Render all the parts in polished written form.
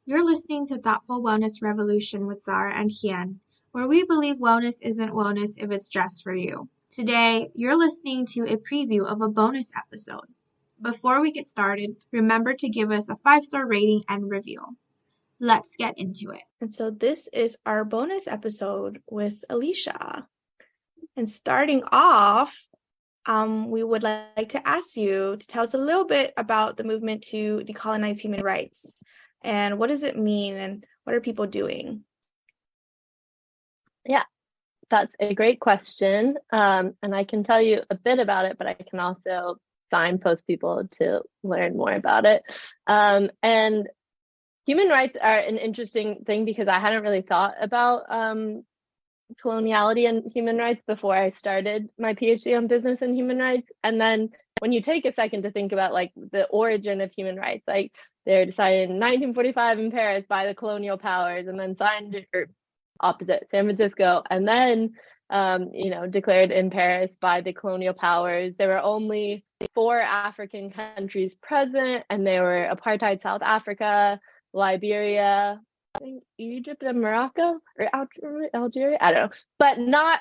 You're listening to Thoughtful Wellness Revolution with Zahra and Hien, where we believe wellness isn't wellness if it's just for you. Today, you're listening to a preview of a bonus episode. Before we get started, remember to give us a 5-star rating and review. Let's get into it. And so this is our bonus episode with Alysha. And starting off, we would like to ask you to tell us a little bit about the movement to decolonize human rights. And what does it mean and what are people doing? Yeah, that's a great question. And I can tell you a bit about it, but I can also signpost people to learn more about it. And human rights are an interesting thing because I hadn't really thought about coloniality and human rights before I started my PhD on business and human rights. And then when you take a second to think about like the origin of human rights, like they're decided in 1945 in Paris by the colonial powers and then signed, or opposite, San Francisco, and then declared in Paris by the colonial powers. There were only 4 African countries present, and they were apartheid South Africa, Liberia, I think Egypt and Morocco or Algeria, I don't know, but not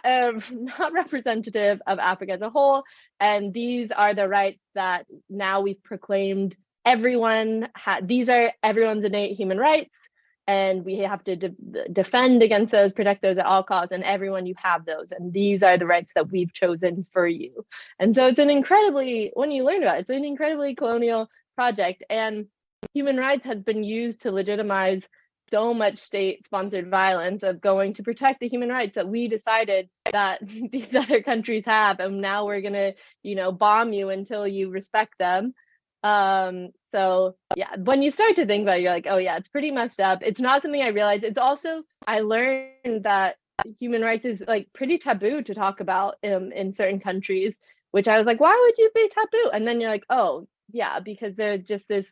representative of Africa as a whole. And these are the rights that now we've proclaimed these are everyone's innate human rights, and we have to defend against those, protect those at all costs, and everyone, you have those, and these are the rights that we've chosen for you. And so it's when you learn about it, it's an incredibly colonial project, and human rights has been used to legitimize so much state-sponsored violence of going to protect the human rights that we decided that these other countries have, and now we're gonna, bomb you until you respect them. So yeah, when you start to think about it, you're like, oh yeah, it's pretty messed up. It's not something I realized. It's also, I learned that human rights is like pretty taboo to talk about in certain countries, which I was like, why would you be taboo? And then you're like, oh yeah, because they're just this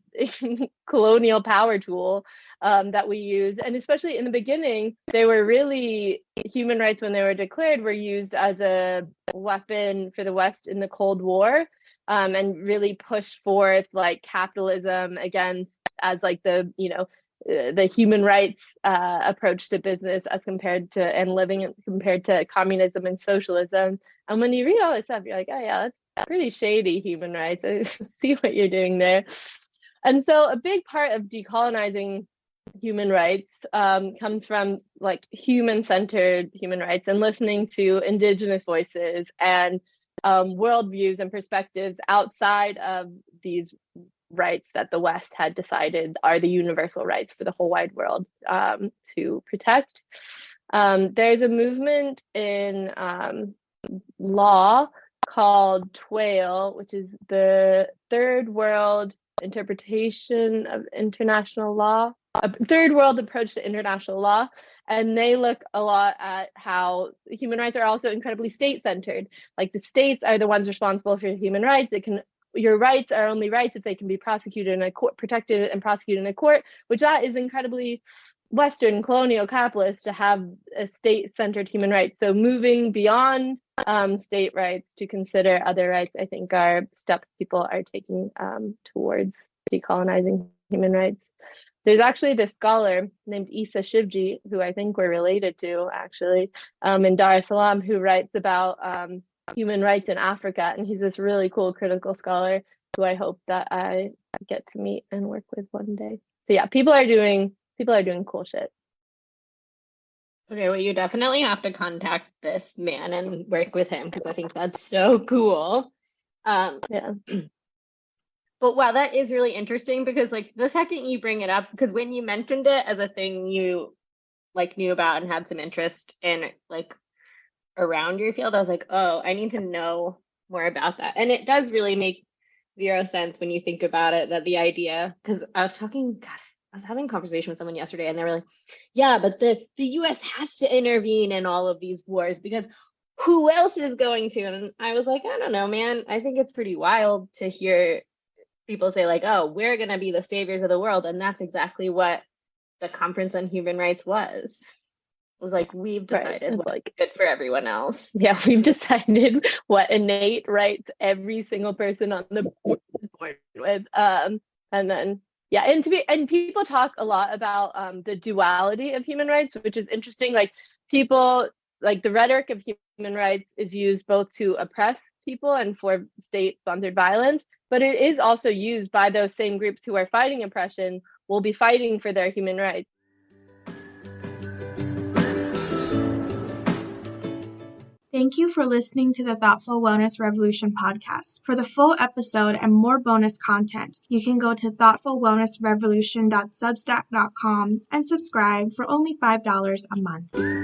colonial power tool that we use. And especially in the beginning, they were really, human rights when they were declared were used as a weapon for the West in the Cold War, and really pushed forth like capitalism against as like the human rights approach to business as compared to communism and socialism. And when you read all this stuff, you're like, oh yeah, that's pretty shady human rights. I see what you're doing there. And so a big part of decolonizing human rights comes from like human-centered human rights and listening to indigenous voices and worldviews and perspectives outside of these rights that the West had decided are the universal rights for the whole wide world to protect. There's a movement in law called TWAIL, which is the Third World Interpretation of International Law, a Third World Approach to International Law. And they look a lot at how human rights are also incredibly state-centered. Like the states are the ones responsible for human rights. Your rights are only rights if they can be prosecuted in a court, protected and prosecuted in a court, which that is incredibly Western colonial capitalist to have a state-centered human rights. So moving beyond state rights to consider other rights, I think, are steps people are taking towards decolonizing human rights. There's actually this scholar named Shivji, who I think we're related to, actually, in Dar es Salaam, who writes about human rights in Africa. And he's this really cool critical scholar who I hope that I get to meet and work with one day. So yeah, people are doing cool shit. Okay, well, you definitely have to contact this man and work with him because I think that's so cool. Yeah. But wow, that is really interesting because like the second you bring it up, because when you mentioned it as a thing you like knew about and had some interest in like around your field, I was like, oh, I need to know more about that. And it does really make zero sense when you think about it, that the idea, because I was having a conversation with someone yesterday and they were like, yeah, but the US has to intervene in all of these wars because who else is going to? And I was like, I don't know, man. I think it's pretty wild to hear people say like, oh, we're going to be the saviors of the world. And that's exactly what the Conference on Human Rights was. It was like, we've decided what's good for everyone else. Yeah, we've decided what innate rights every single person on the board is born with. And then, Yeah, and people talk a lot about the duality of human rights, which is interesting. Like people, like the rhetoric of human rights is used both to oppress people and for state-sponsored violence, but it is also used by those same groups who are fighting oppression, will be fighting for their human rights. Thank you for listening to the Thoughtful Wellness Revolution podcast. For the full episode and more bonus content, you can go to thoughtfulwellnessrevolution.substack.com and subscribe for only $5 a month.